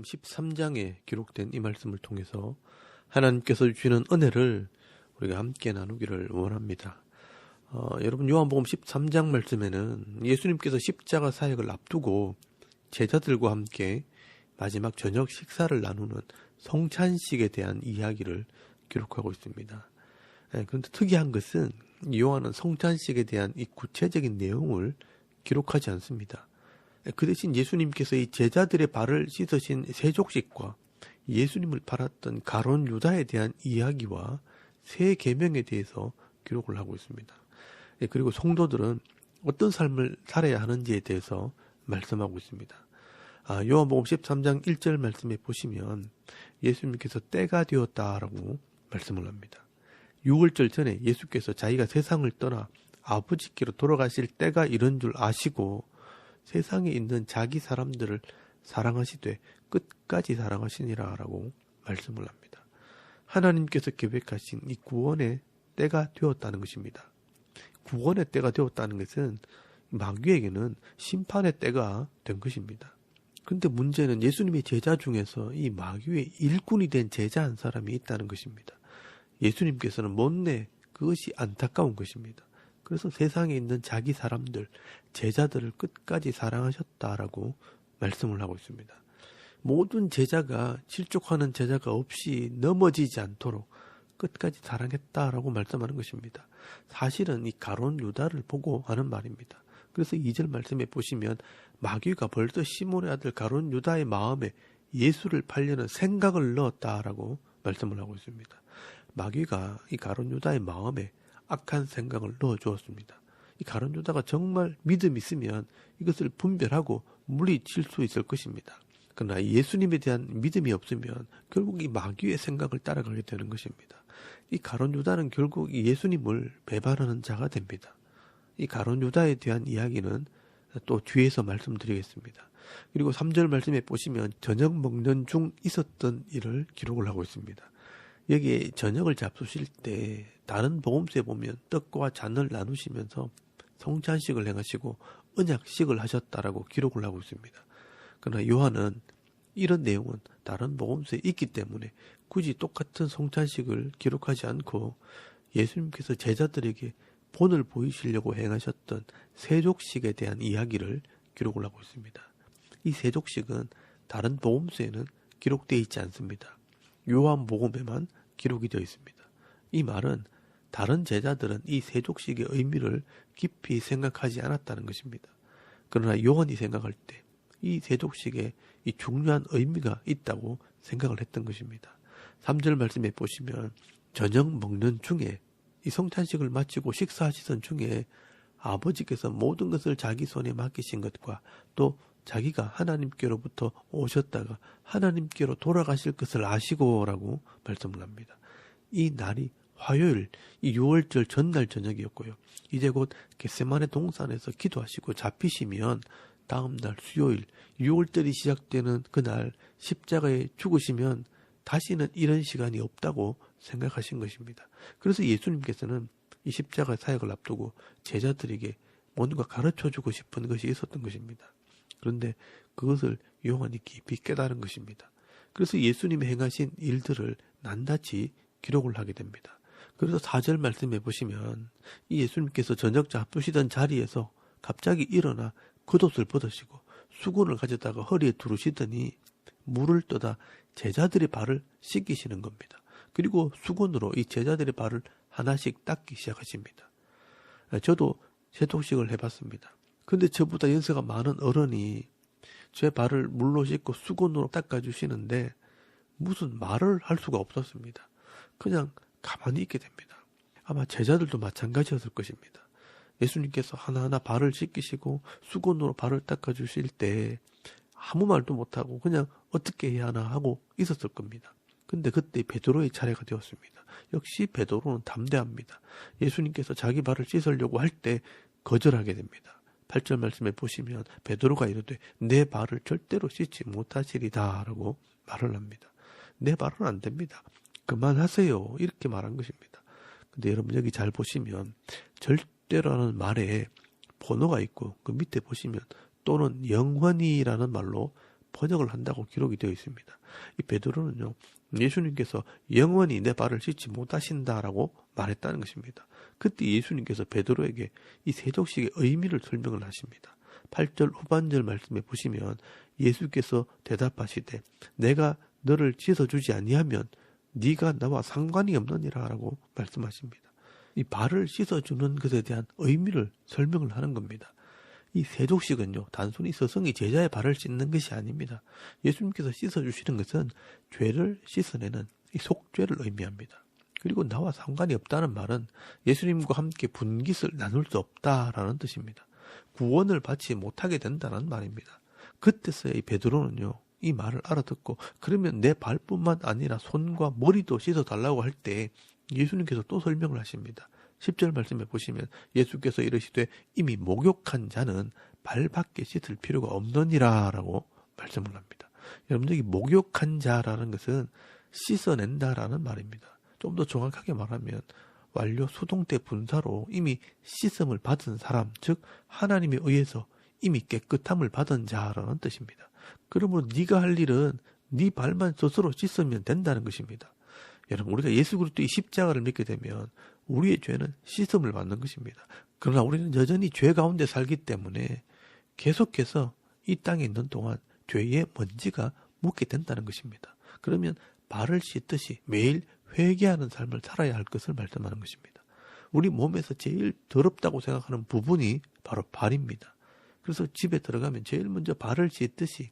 요한복음 13장에 기록된 이 말씀을 통해서 하나님께서 주시는 은혜를 우리가 함께 나누기를 원합니다. 여러분, 요한복음 13장 말씀에는 예수님께서 십자가 사역을 앞두고 제자들과 함께 마지막 저녁 식사를 나누는 성찬식에 대한 이야기를 기록하고 있습니다. 그런데 특이한 것은 요한은 성찬식에 대한 이 구체적인 내용을 기록하지 않습니다. 그 대신 예수님께서 이 제자들의 발을 씻으신 세족식과 예수님을 팔았던 가룟 유다에 대한 이야기와 세 계명에 대해서 기록을 하고 있습니다. 그리고 성도들은 어떤 삶을 살아야 하는지에 대해서 말씀하고 있습니다. 요한복음 13장 1절 말씀에 보시면 예수님께서 때가 되었다라고 말씀을 합니다. 6월절 전에 예수께서 자기가 세상을 떠나 아버지께로 돌아가실 때가 이런 줄 아시고 세상에 있는 자기 사람들을 사랑하시되 끝까지 사랑하시니라 라고 말씀을 합니다. 하나님께서 계획하신 이 구원의 때가 되었다는 것입니다. 구원의 때가 되었다는 것은 마귀에게는 심판의 때가 된 것입니다. 그런데 문제는 예수님의 제자 중에서 이 마귀의 일꾼이 된 제자 한 사람이 있다는 것입니다. 예수님께서는 못내 그것이 안타까운 것입니다. 그래서 세상에 있는 자기 사람들, 제자들을 끝까지 사랑하셨다라고 말씀을 하고 있습니다. 모든 제자가 실족하는 제자가 없이 넘어지지 않도록 끝까지 사랑했다라고 말씀하는 것입니다. 사실은 이 가룟 유다를 보고 하는 말입니다. 그래서 2절 말씀에 보시면 마귀가 벌써 시몬의 아들 가룟 유다의 마음에 예수를 팔려는 생각을 넣었다라고 말씀을 하고 있습니다. 마귀가 이 가룟 유다의 마음에 악한 생각을 넣어주었습니다. 이 가룟 유다가 정말 믿음이 있으면 이것을 분별하고 물리칠 수 있을 것입니다. 그러나 예수님에 대한 믿음이 없으면 결국 이 마귀의 생각을 따라가게 되는 것입니다. 이 가룟 유다는 결국 이 예수님을 배반하는 자가 됩니다. 이 가룟 유다에 대한 이야기는 또 뒤에서 말씀드리겠습니다. 그리고 3절 말씀에 보시면 저녁 먹는 중 있었던 일을 기록을 하고 있습니다. 여기에 저녁을 잡수실 때 다른 복음서에 보면 떡과 잔을 나누시면서 성찬식을 행하시고 언약식을 하셨다라고 기록을 하고 있습니다. 그러나 요한은 이런 내용은 다른 복음서에 있기 때문에 굳이 똑같은 성찬식을 기록하지 않고 예수님께서 제자들에게 본을 보이시려고 행하셨던 세족식에 대한 이야기를 기록을 하고 있습니다. 이 세족식은 다른 복음서에는 기록되어 있지 않습니다. 요한복음에만 기록이 되어 있습니다. 이 말은 다른 제자들은 이 세족식의 의미를 깊이 생각하지 않았다는 것입니다. 그러나 요한이 생각할 때 이 세족식에 이 중요한 의미가 있다고 생각을 했던 것입니다. 3절 말씀에 보시면 저녁 먹는 중에 이 성찬식을 마치고 식사하시던 중에 아버지께서 모든 것을 자기 손에 맡기신 것과 또 자기가 하나님께로부터 오셨다가 하나님께로 돌아가실 것을 아시고 라고 말씀을 합니다. 이 날이 화요일, 이 6월절 전날 저녁이었고요. 이제 곧 겟세마네 동산에서 기도하시고 잡히시면 다음 날 수요일 6월절이 시작되는 그날 십자가에 죽으시면 다시는 이런 시간이 없다고 생각하신 것입니다. 그래서 예수님께서는 이 십자가 사역을 앞두고 제자들에게 뭔가 가르쳐주고 싶은 것이 있었던 것입니다. 그런데 그것을 요한이 깊이 깨달은 것입니다. 그래서 예수님이 행하신 일들을 낱낱이 기록을 하게 됩니다. 그래서 4절 말씀해 보시면 이 예수님께서 저녁 잡수시던 자리에서 갑자기 일어나 겉옷을 벗으시고 수건을 가져다가 허리에 두르시더니 물을 떠다 제자들의 발을 씻기시는 겁니다. 그리고 수건으로 이 제자들의 발을 하나씩 닦기 시작하십니다. 저도 세족식을 해봤습니다. 근데 저보다 연세가 많은 어른이 제 발을 물로 씻고 수건으로 닦아주시는데 무슨 말을 할 수가 없었습니다. 그냥 가만히 있게 됩니다. 아마 제자들도 마찬가지였을 것입니다. 예수님께서 하나하나 발을 씻기시고 수건으로 발을 닦아주실 때 아무 말도 못하고 그냥 어떻게 해야 하나 하고 있었을 겁니다. 근데 그때 베드로의 차례가 되었습니다. 역시 베드로는 담대합니다. 예수님께서 자기 발을 씻으려고 할 때 거절하게 됩니다. 8절 말씀에 보시면 베드로가 이르되 내 발을 절대로 씻지 못하시리다 라고 말을 합니다. 내 발은 안 됩니다. 그만하세요. 이렇게 말한 것입니다. 근데 여러분 여기 잘 보시면 절대라는 말에 번호가 있고 그 밑에 보시면 또는 영원히라는 말로 번역을 한다고 기록이 되어 있습니다. 이 베드로는요, 예수님께서 영원히 내 발을 씻지 못하신다라고 말했다는 것입니다. 그때 예수님께서 베드로에게 이 세족식의 의미를 설명을 하십니다. 8절 후반절 말씀에 보시면 예수께서 대답하시되 내가 너를 씻어주지 아니하면 네가 나와 상관이 없느니라 라고 말씀하십니다. 이 발을 씻어주는 것에 대한 의미를 설명을 하는 겁니다. 이 세족식은요, 단순히 스승이 제자의 발을 씻는 것이 아닙니다. 예수님께서 씻어주시는 것은 죄를 씻어내는 이 속죄를 의미합니다. 그리고 나와 상관이 없다는 말은 예수님과 함께 분깃을 나눌 수 없다라는 뜻입니다. 구원을 받지 못하게 된다는 말입니다. 그때서야 이 베드로는요, 이 말을 알아듣고 그러면 내 발뿐만 아니라 손과 머리도 씻어달라고 할 때 예수님께서 또 설명을 하십니다. 10절 말씀에 보시면 예수께서 이르시되 이미 목욕한 자는 발밖에 씻을 필요가 없느니라 라고 말씀을 합니다. 여러분, 여기 목욕한 자라는 것은 씻어낸다라는 말입니다. 좀 더 정확하게 말하면 완료 수동태 분사로 이미 씻음을 받은 사람, 즉 하나님에 의해서 이미 깨끗함을 받은 자라는 뜻입니다. 그러므로 네가 할 일은 네 발만 스스로 씻으면 된다는 것입니다. 여러분, 우리가 예수 그리스도의 십자가를 믿게 되면 우리의 죄는 씻음을 받는 것입니다. 그러나 우리는 여전히 죄 가운데 살기 때문에 계속해서 이 땅에 있는 동안 죄의 먼지가 묻게 된다는 것입니다. 그러면 발을 씻듯이 매일 회개하는 삶을 살아야 할 것을 말씀하는 것입니다. 우리 몸에서 제일 더럽다고 생각하는 부분이 바로 발입니다. 그래서 집에 들어가면 제일 먼저 발을 씻듯이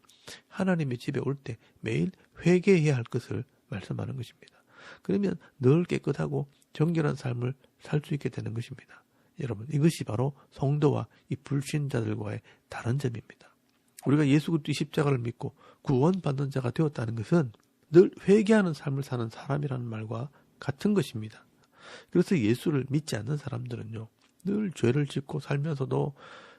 하나님의 집에 올 때 매일 회개해야 할 것을 말씀하는 것입니다. 그러면 늘 깨끗하고 정결한 삶을 살 수 있게 되는 것입니다. 여러분, 이것이 바로 성도와 이 불신자들과의 다른 점입니다. 우리가 예수 그리스도의 십자가를 믿고 구원받는 자가 되었다는 것은 늘 회개하는 삶을 사는 사람이라는 말과 같은 것입니다. 그래서 예수를 믿지 않는 사람들은요, 늘 죄를 짓고 살면서도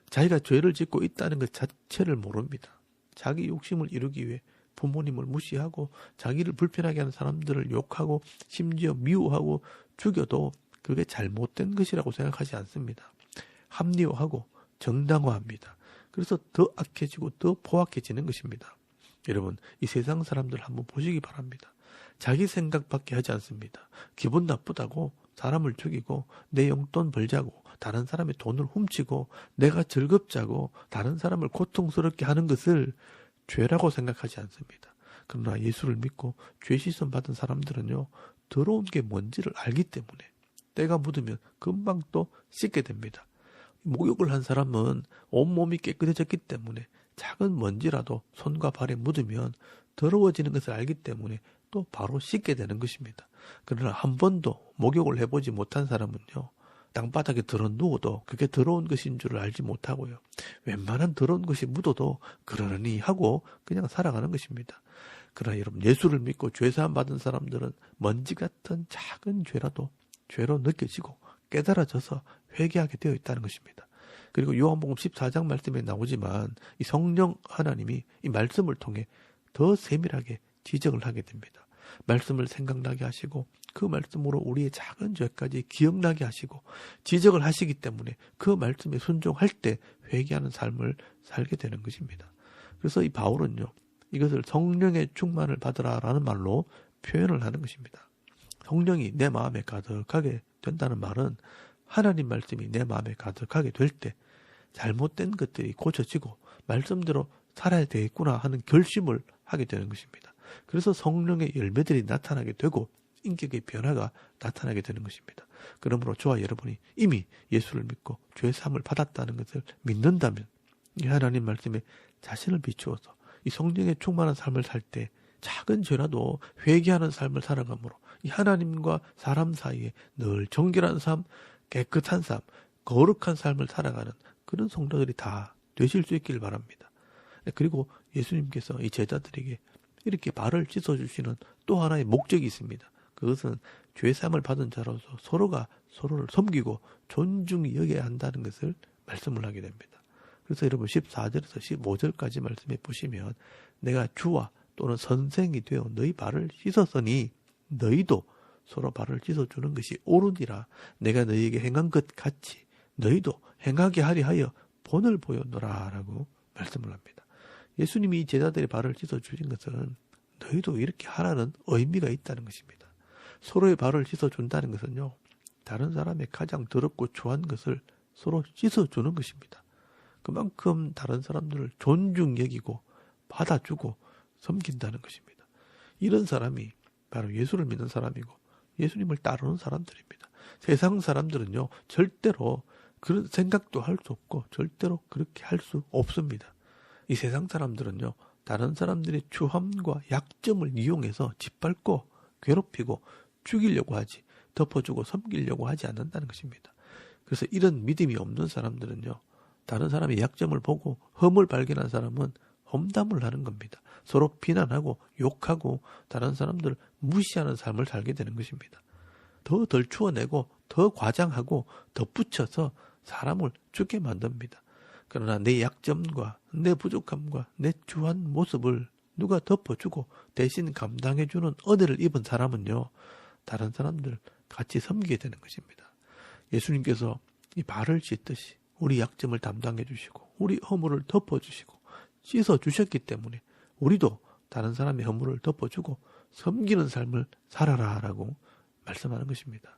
자기가 죄를 짓고 있다는 것 자체를 모릅니다. 자기 욕심을 이루기 위해 부모님을 무시하고 자기를 불편하게 하는 사람들을 욕하고 심지어 미워하고 죽여도 그게 잘못된 것이라고 생각하지 않습니다. 합리화하고 정당화합니다. 그래서 더 악해지고 더 포악해지는 것입니다. 여러분, 이 세상 사람들 한번 보시기 바랍니다. 자기 생각밖에 하지 않습니다. 기분 나쁘다고 사람을 죽이고 내 용돈 벌자고 다른 사람의 돈을 훔치고 내가 즐겁자고 다른 사람을 고통스럽게 하는 것을 죄라고 생각하지 않습니다. 그러나 예수를 믿고 죄 씻음 받은 사람들은요, 더러운 게 뭔지를 알기 때문에 때가 묻으면 금방 또 씻게 됩니다. 목욕을 한 사람은 온몸이 깨끗해졌기 때문에 작은 먼지라도 손과 발에 묻으면 더러워지는 것을 알기 때문에 또 바로 씻게 되는 것입니다. 그러나 한 번도 목욕을 해보지 못한 사람은요, 땅바닥에 들어 누워도 그게 더러운 것인 줄 알지 못하고요, 웬만한 더러운 것이 묻어도 그러려니 하고 그냥 살아가는 것입니다. 그러나 여러분, 예수를 믿고 죄사함 받은 사람들은 먼지 같은 작은 죄라도 죄로 느껴지고 깨달아져서 회개하게 되어 있다는 것입니다. 그리고 요한복음 14장 말씀에 나오지만 이 성령 하나님이 이 말씀을 통해 더 세밀하게 지적을 하게 됩니다. 말씀을 생각나게 하시고 그 말씀으로 우리의 작은 죄까지 기억나게 하시고 지적을 하시기 때문에 그 말씀에 순종할 때 회개하는 삶을 살게 되는 것입니다. 그래서 이 바울은요, 이것을 성령의 충만을 받으라라는 말로 표현을 하는 것입니다. 성령이 내 마음에 가득하게 된다는 말은 하나님 말씀이 내 마음에 가득하게 될 때 잘못된 것들이 고쳐지고 말씀대로 살아야 되겠구나 하는 결심을 하게 되는 것입니다. 그래서 성령의 열매들이 나타나게 되고 인격의 변화가 나타나게 되는 것입니다. 그러므로 저와 여러분이 이미 예수를 믿고 죄 사함을 받았다는 것을 믿는다면 이 하나님 말씀에 자신을 비추어서 이 성령의 충만한 삶을 살 때 작은 죄라도 회개하는 삶을 살아가므로 이 하나님과 사람 사이에 늘 정결한 삶, 깨끗한 삶, 거룩한 삶을 살아가는 그런 성도들이 다 되실 수 있길 바랍니다. 그리고 예수님께서 이 제자들에게 이렇게 발을 씻어주시는 또 하나의 목적이 있습니다. 그것은 죄사함을 받은 자로서 서로가 서로를 섬기고 존중히 여겨야 한다는 것을 말씀을 하게 됩니다. 그래서 여러분 14절에서 15절까지 말씀해 보시면 내가 주와 또는 선생이 되어 너희 발을 씻었으니 너희도 서로 발을 씻어주는 것이 옳으니라. 내가 너희에게 행한 것 같이 너희도 행하게 하리 하여 본을 보였노라 라고 말씀을 합니다. 예수님이 이 제자들의 발을 씻어주신 것은 너희도 이렇게 하라는 의미가 있다는 것입니다. 서로의 발을 씻어준다는 것은요, 다른 사람의 가장 더럽고 추한 것을 서로 씻어주는 것입니다. 그만큼 다른 사람들을 존중 여기고 받아주고 섬긴다는 것입니다. 이런 사람이 바로 예수를 믿는 사람이고 예수님을 따르는 사람들입니다. 세상 사람들은요, 절대로 그런 생각도 할 수 없고 절대로 그렇게 할 수 없습니다. 이 세상 사람들은요, 다른 사람들의 추함과 약점을 이용해서 짓밟고 괴롭히고 죽이려고 하지, 덮어주고 섬기려고 하지 않는다는 것입니다. 그래서 이런 믿음이 없는 사람들은요, 다른 사람의 약점을 보고 흠을 발견한 사람은 험담을 하는 겁니다. 서로 비난하고 욕하고 다른 사람들을 무시하는 삶을 살게 되는 것입니다. 더 덜 추워내고 더 과장하고 덧붙여서 사람을 죽게 만듭니다. 그러나 내 약점과 내 부족함과 내 추한 모습을 누가 덮어주고 대신 감당해주는 은혜를 입은 사람은요, 다른 사람들 같이 섬기게 되는 것입니다. 예수님께서 이 발을 씻듯이 우리 약점을 담당해 주시고 우리 허물을 덮어주시고 씻어주셨기 때문에 우리도 다른 사람의 허물을 덮어주고 섬기는 삶을 살아라라고 말씀하는 것입니다.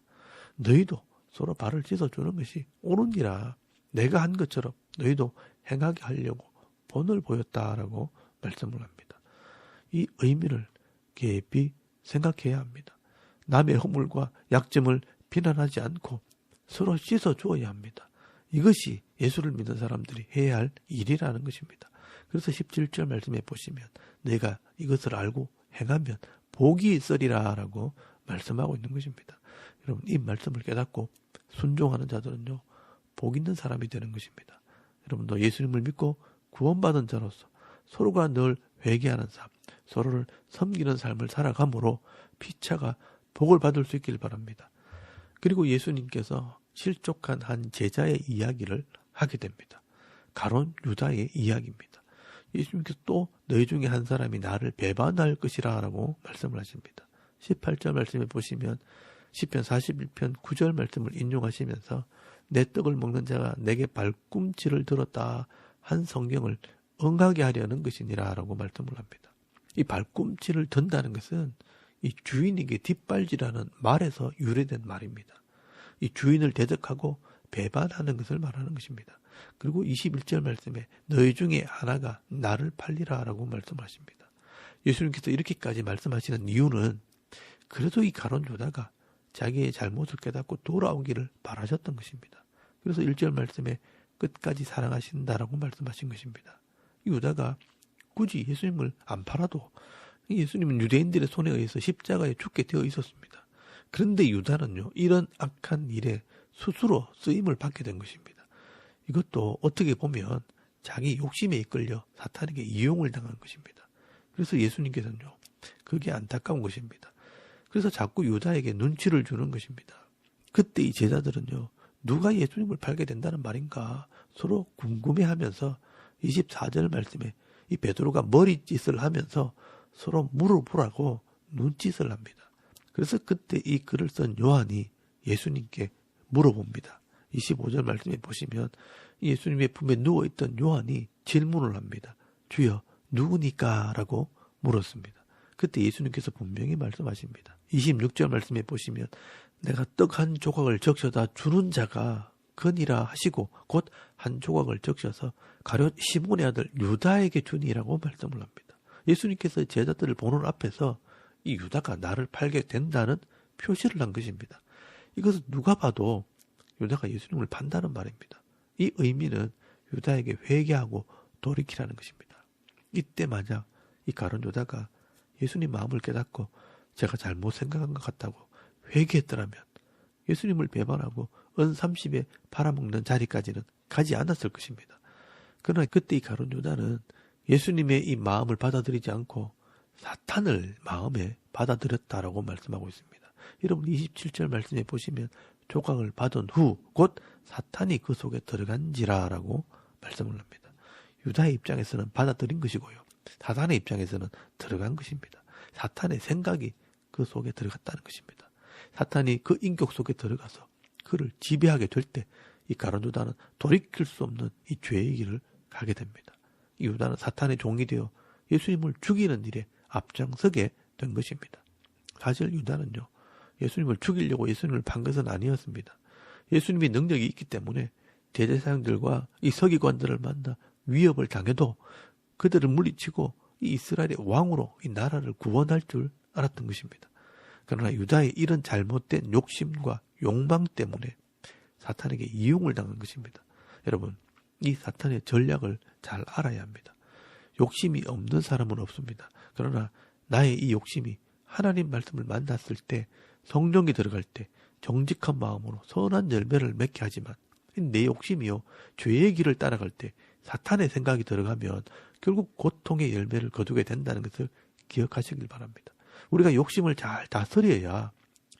너희도 서로 발을 씻어주는 것이 옳으니라. 내가 한 것처럼 너희도 행하게 하려고 본을 보였다라고 말씀을 합니다. 이 의미를 깊이 생각해야 합니다. 남의 허물과 약점을 비난하지 않고 서로 씻어주어야 합니다. 이것이 예수를 믿는 사람들이 해야 할 일이라는 것입니다. 그래서 17절 말씀에 보시면 내가 이것을 알고 행하면 복이 있으리라 라고 말씀하고 있는 것입니다. 여러분, 이 말씀을 깨닫고 순종하는 자들은요, 복 있는 사람이 되는 것입니다. 여러분도 예수님을 믿고 구원받은 자로서 서로가 늘 회개하는 삶, 서로를 섬기는 삶을 살아감으로 피차가 복을 받을 수 있길 바랍니다. 그리고 예수님께서 실족한 한 제자의 이야기를 하게 됩니다. 가룟 유다의 이야기입니다. 예수님께서 또 너희 중에 한 사람이 나를 배반할 것이라 라고 말씀을 하십니다. 18절 말씀에 보시면 시편 41편 9절 말씀을 인용하시면서 내 떡을 먹는 자가 내게 발꿈치를 들었다 한 성경을 응하게 하려는 것이니라 라고 말씀을 합니다. 이 발꿈치를 든다는 것은 이 주인에게 뒷발질하는 말에서 유래된 말입니다. 이 주인을 대적하고 배반하는 것을 말하는 것입니다. 그리고 21절 말씀에 너희 중에 하나가 나를 팔리라 라고 말씀하십니다. 예수님께서 이렇게까지 말씀하시는 이유는 그래도 이 가룟 유다가 자기의 잘못을 깨닫고 돌아오기를 바라셨던 것입니다. 그래서 1절 말씀에 끝까지 사랑하신다라고 말씀하신 것입니다. 이 유다가 굳이 예수님을 안 팔아도 예수님은 유대인들의 손에 의해서 십자가에 죽게 되어 있었습니다. 그런데 유다는요, 이런 악한 일에 스스로 쓰임을 받게 된 것입니다. 이것도 어떻게 보면 자기 욕심에 이끌려 사탄에게 이용을 당한 것입니다. 그래서 예수님께서는요, 그게 안타까운 것입니다. 그래서 자꾸 유다에게 눈치를 주는 것입니다. 그때 이 제자들은요, 누가 예수님을 팔게 된다는 말인가 서로 궁금해하면서 24절 말씀에 이 베드로가 머리짓을 하면서 서로 물어보라고 눈짓을 합니다. 그래서 그때 이 글을 쓴 요한이 예수님께 물어봅니다. 25절 말씀에 보시면 예수님의 품에 누워있던 요한이 질문을 합니다. 주여 누구니까? 라고 물었습니다. 그때 예수님께서 분명히 말씀하십니다. 26절 말씀에 보시면 내가 떡 한 조각을 적셔다 주는 자가 그니라 하시고 곧 한 조각을 적셔서 가룟 시몬의 아들 유다에게 주니라고 말씀을 합니다. 예수님께서 제자들을 보는 앞에서 이 유다가 나를 팔게 된다는 표시를 한 것입니다. 이것은 누가 봐도 유다가 예수님을 판다는 말입니다. 이 의미는 유다에게 회개하고 돌이키라는 것입니다. 이때 만약 이 가룟 유다가 예수님 마음을 깨닫고 제가 잘못 생각한 것 같다고 회개했더라면 예수님을 배반하고 은 30에 팔아먹는 자리까지는 가지 않았을 것입니다. 그러나 그때 이 가룟 유다는 예수님의 이 마음을 받아들이지 않고 사탄을 마음에 받아들였다라고 말씀하고 있습니다. 여러분 27절 말씀에 보시면 조각을 받은 후 곧 사탄이 그 속에 들어간지라라고 말씀을 합니다. 유다의 입장에서는 받아들인 것이고요. 사탄의 입장에서는 들어간 것입니다. 사탄의 생각이 그 속에 들어갔다는 것입니다. 사탄이 그 인격 속에 들어가서 그를 지배하게 될 때 이 가룟 유다는 돌이킬 수 없는 이 죄의 길을 가게 됩니다. 이 유다는 사탄의 종이 되어 예수님을 죽이는 일에 앞장서게 된 것입니다. 사실 유다는요, 예수님을 죽이려고 예수님을 판 것은 아니었습니다. 예수님이 능력이 있기 때문에 대제사장들과 이 서기관들을 만나 위협을 당해도 그들을 물리치고 이 이스라엘의 왕으로 이 나라를 구원할 줄 알았던 것입니다. 그러나 유다의 이런 잘못된 욕심과 욕망 때문에 사탄에게 이용을 당한 것입니다. 여러분, 이 사탄의 전략을 잘 알아야 합니다. 욕심이 없는 사람은 없습니다. 그러나 나의 이 욕심이 하나님 말씀을 만났을 때, 성령이 들어갈 때 정직한 마음으로 선한 열매를 맺게 하지만 내 욕심이요, 죄의 길을 따라갈 때 사탄의 생각이 들어가면 결국 고통의 열매를 거두게 된다는 것을 기억하시길 바랍니다. 우리가 욕심을 잘 다스려야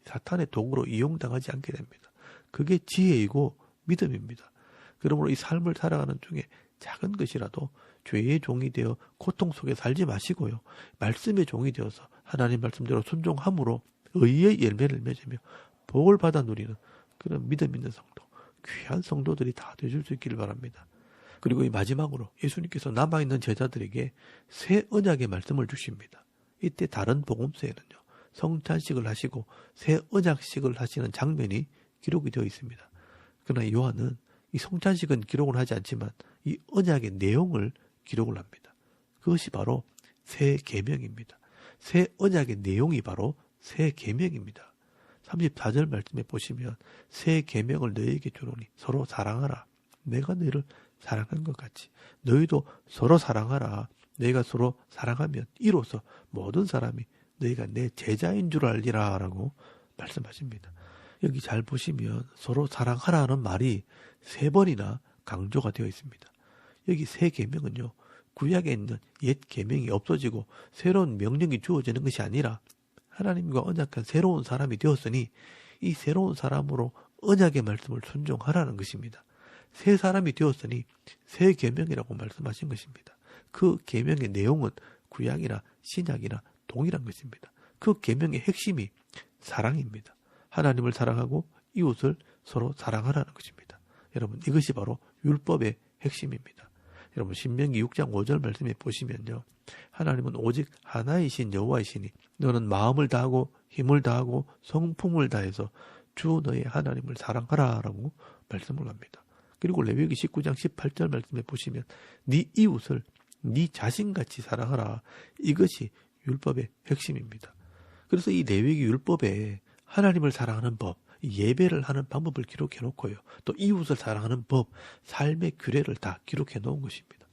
사탄의 도구로 이용당하지 않게 됩니다. 그게 지혜이고 믿음입니다. 그러므로 이 삶을 살아가는 중에 작은 것이라도 죄의 종이 되어 고통 속에 살지 마시고요, 말씀의 종이 되어서 하나님 말씀대로 순종함으로 의의 열매를 맺으며 복을 받아 누리는 그런 믿음 있는 성도, 귀한 성도들이 다 되실 수 있기를 바랍니다. 그리고 이 마지막으로 예수님께서 남아있는 제자들에게 새 언약의 말씀을 주십니다. 이때 다른 복음서에는요, 성찬식을 하시고 새 언약식을 하시는 장면이 기록이 되어 있습니다. 그러나 요한은 이 성찬식은 기록을 하지 않지만 이 언약의 내용을 기록을 합니다. 그것이 바로 새 계명입니다. 새 언약의 내용이 바로 새 계명입니다. 34절 말씀에 보시면 새 계명을 너희에게 주노니 서로 사랑하라. 내가 너희를 사랑한 것 같이 너희도 서로 사랑하라. 너희가 서로 사랑하면 이로써 모든 사람이 너희가 내 제자인 줄 알리라 라고 말씀하십니다. 여기 잘 보시면 서로 사랑하라는 말이 3번이나 강조가 되어 있습니다. 여기 새 계명은요, 구약에 있는 옛 계명이 없어지고 새로운 명령이 주어지는 것이 아니라 하나님과 언약한 새로운 사람이 되었으니 이 새로운 사람으로 언약의 말씀을 순종하라는 것입니다. 새 사람이 되었으니 새 계명이라고 말씀하신 것입니다. 그 계명의 내용은 구약이나 신약이나 동일한 것입니다. 그 계명의 핵심이 사랑입니다. 하나님을 사랑하고 이웃을 서로 사랑하라는 것입니다. 여러분, 이것이 바로 율법의 핵심입니다. 여러분, 신명기 6장 5절 말씀에 보시면요, 하나님은 오직 하나이신 여호와이시니 너는 마음을 다하고 힘을 다하고 성품을 다해서 주 너의 하나님을 사랑하라 라고 말씀을 합니다. 그리고 레위기 19장 18절 말씀에 보시면 네 이웃을 네 자신같이 사랑하라. 이것이 율법의 핵심입니다. 그래서 이 레위기 율법에 하나님을 사랑하는 법, 예배를 하는 방법을 기록해 놓고요, 또 이웃을 사랑하는 법, 삶의 규례를 다 기록해 놓은 것입니다.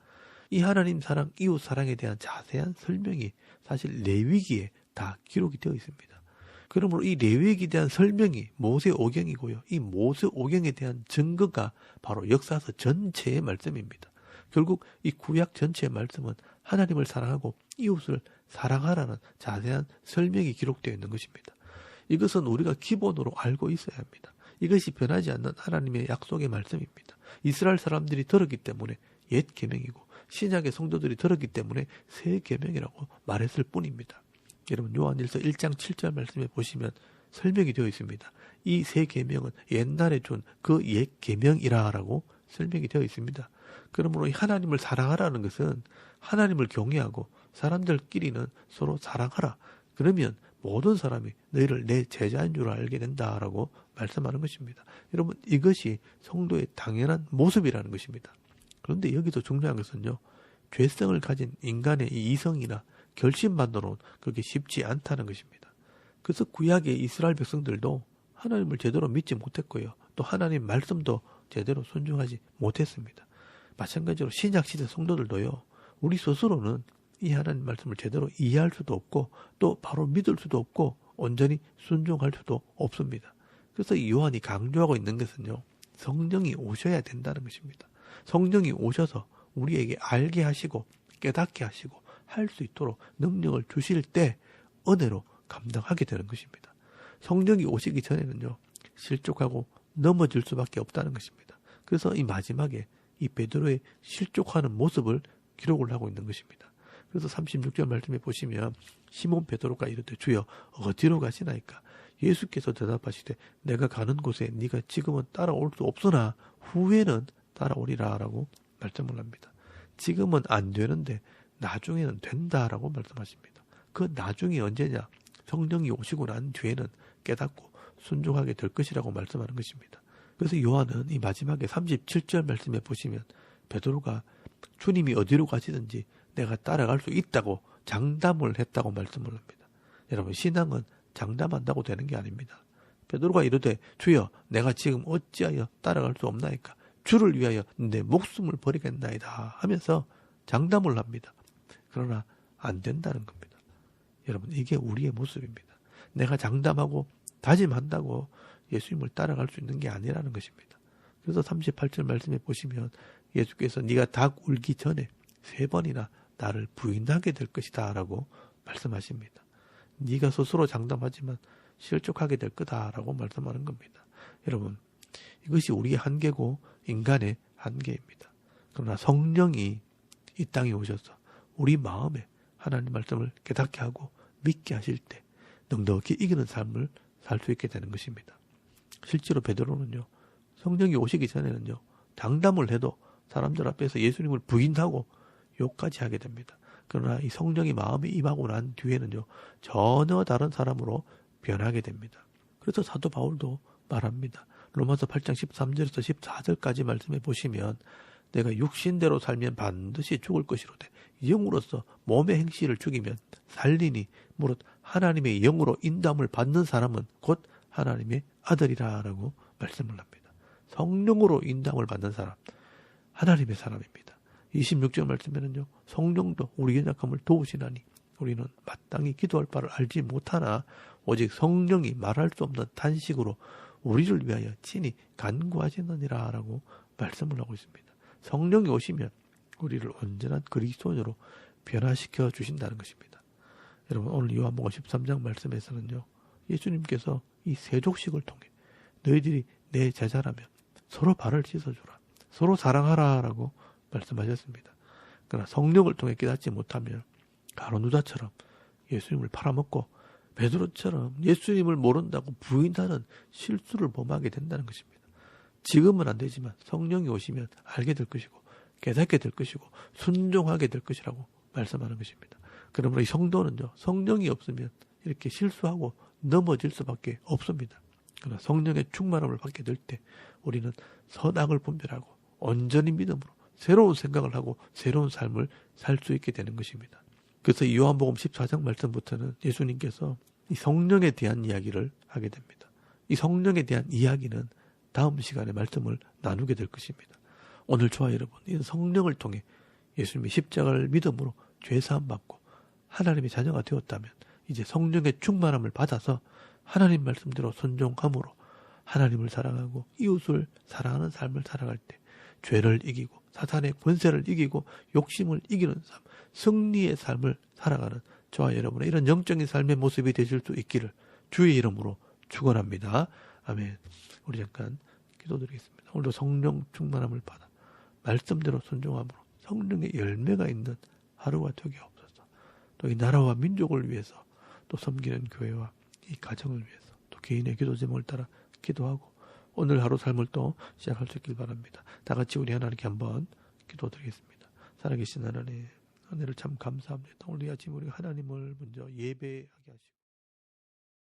이 하나님 사랑, 이웃 사랑에 대한 자세한 설명이 사실 레위기에 다 기록이 되어 있습니다. 그러므로 이 레위기에 대한 설명이 모세오경이고요, 이 모세오경에 대한 증거가 바로 역사서 전체의 말씀입니다. 결국 이 구약 전체의 말씀은 하나님을 사랑하고 이웃을 사랑하라는 자세한 설명이 기록되어 있는 것입니다. 이것은 우리가 기본으로 알고 있어야 합니다. 이것이 변하지 않는 하나님의 약속의 말씀입니다. 이스라엘 사람들이 들었기 때문에 옛 계명이고 신약의 성도들이 들었기 때문에 새 계명이라고 말했을 뿐입니다. 여러분, 요한일서 1장 7절 말씀에 보시면 설명이 되어 있습니다. 이 새 계명은 옛날에 준 그 옛 계명이라고 설명이 되어 있습니다. 그러므로 이 하나님을 사랑하라는 것은 하나님을 경외하고 사람들끼리는 서로 사랑하라. 그러면 모든 사람이 너희를 내 제자인 줄 알게 된다라고 말씀하는 것입니다. 여러분, 이것이 성도의 당연한 모습이라는 것입니다. 그런데 여기서 중요한 것은요, 죄성을 가진 인간의 이 이성이나 결심만으로는 그렇게 쉽지 않다는 것입니다. 그래서 구약의 이스라엘 백성들도 하나님을 제대로 믿지 못했고요, 또 하나님 말씀도 제대로 순종하지 못했습니다. 마찬가지로 신약시대 성도들도요, 우리 스스로는 이 하나님 말씀을 제대로 이해할 수도 없고 또 바로 믿을 수도 없고 온전히 순종할 수도 없습니다. 그래서 이 요한이 강조하고 있는 것은요, 성령이 오셔야 된다는 것입니다. 성령이 오셔서 우리에게 알게 하시고 깨닫게 하시고 할 수 있도록 능력을 주실 때 은혜로 감당하게 되는 것입니다. 성령이 오시기 전에는요, 실족하고 넘어질 수밖에 없다는 것입니다. 그래서 이 마지막에 이 베드로의 실족하는 모습을 기록을 하고 있는 것입니다. 그래서 36절 말씀에 보시면 시몬 베드로가 이르되 주여 어디로 가시나이까? 예수께서 대답하시되 내가 가는 곳에 네가 지금은 따라올 수 없으나 후에는 따라오리라 라고 말씀을 합니다. 지금은 안 되는데 나중에는 된다라고 말씀하십니다. 그 나중이 언제냐? 성령이 오시고 난 뒤에는 깨닫고 순종하게 될 것이라고 말씀하는 것입니다. 그래서 요한은 이 마지막에 37절 말씀에 보시면 베드로가 주님이 어디로 가시든지 내가 따라갈 수 있다고 장담을 했다고 말씀을 합니다. 여러분, 신앙은 장담한다고 되는 게 아닙니다. 베드로가 이르되 주여 내가 지금 어찌하여 따라갈 수 없나이까? 주를 위하여 내 목숨을 버리겠나이다 하면서 장담을 합니다. 그러나 안 된다는 겁니다. 여러분, 이게 우리의 모습입니다. 내가 장담하고 다짐한다고 예수님을 따라갈 수 있는 게 아니라는 것입니다. 그래서 38절 말씀에 보시면 예수께서 네가 닭 울기 전에 3번이나 나를 부인하게 될 것이다 라고 말씀하십니다. 네가 스스로 장담하지만 실족하게 될 거다라고 말씀하는 겁니다. 여러분, 이것이 우리의 한계고 인간의 한계입니다. 그러나 성령이 이 땅에 오셔서 우리 마음에 하나님 말씀을 깨닫게 하고 믿게 하실 때 넉넉히 이기는 삶을 살 수 있게 되는 것입니다. 실제로 베드로는요, 성령이 오시기 전에는요, 장담을 해도 사람들 앞에서 예수님을 부인하고 욕까지 하게 됩니다. 그러나 이 성령이 마음에 임하고 난 뒤에는요, 전혀 다른 사람으로 변하게 됩니다. 그래서 사도 바울도 말합니다. 로마서 8장 13절에서 14절까지 말씀해 보시면 내가 육신대로 살면 반드시 죽을 것이로되 영으로서 몸의 행실을 죽이면 살리니 무릇 하나님의 영으로 인도함을 받는 사람은 곧 하나님의 아들이라라고 말씀을 합니다. 성령으로 인도함을 받는 사람, 하나님의 사람입니다. 26절 말씀에는요, 성령도 우리의 약함을 도우시나니 우리는 마땅히 기도할 바를 알지 못하나 오직 성령이 말할 수 없는 탄식으로 우리를 위하여 친히 간구하시느니라 라고 말씀을 하고 있습니다. 성령이 오시면 우리를 온전한 그리스도인으로 변화시켜 주신다는 것입니다. 여러분, 오늘 요한복음 13장 말씀에서는요, 예수님께서 이 세족식을 통해 너희들이 내 제자라면 서로 발을 씻어주라, 서로 사랑하라 라고 말씀하셨습니다. 그러나 성령을 통해 깨닫지 못하면 가룟유다처럼 예수님을 팔아먹고 베드로처럼 예수님을 모른다고 부인하는 실수를 범하게 된다는 것입니다. 지금은 안 되지만 성령이 오시면 알게 될 것이고 깨닫게 될 것이고 순종하게 될 것이라고 말씀하는 것입니다. 그러므로 이 성도는요, 성령이 없으면 이렇게 실수하고 넘어질 수밖에 없습니다. 그러나 성령의 충만함을 받게 될 때 우리는 선악을 분별하고 온전히 믿음으로 새로운 생각을 하고 새로운 삶을 살 수 있게 되는 것입니다. 그래서 이 요한복음 14장 말씀부터는 예수님께서 이 성령에 대한 이야기를 하게 됩니다. 이 성령에 대한 이야기는 다음 시간에 말씀을 나누게 될 것입니다. 오늘 저와 여러분, 이 성령을 통해 예수님의 십자가를 믿음으로 죄사함 받고 하나님의 자녀가 되었다면 이제 성령의 충만함을 받아서 하나님 말씀대로 순종함으로 하나님을 사랑하고 이웃을 사랑하는 삶을 살아갈 때 죄를 이기고 사탄의 권세를 이기고 욕심을 이기는 삶, 승리의 삶을 살아가는 저와 여러분의 이런 영적인 삶의 모습이 되실 수 있기를 주의 이름으로 축원합니다. 아멘. 우리 잠깐 기도드리겠습니다. 오늘도 성령 충만함을 받아 말씀대로 순종함으로 성령의 열매가 있는 하루가 되게 없어서 또 이 나라와 민족을 위해서 또 섬기는 교회와 이 가정을 위해서 또 개인의 기도 제목을 따라 기도하고 오늘 하루 삶을 또 시작할 수 있길 바랍니다. 다 같이 우리 하나님께 한번 기도드리겠습니다. 살아계신 하나님, 은혜를 참 감사합니다. 오늘 이 아침 우리 하나님을 먼저 예배하게 하시고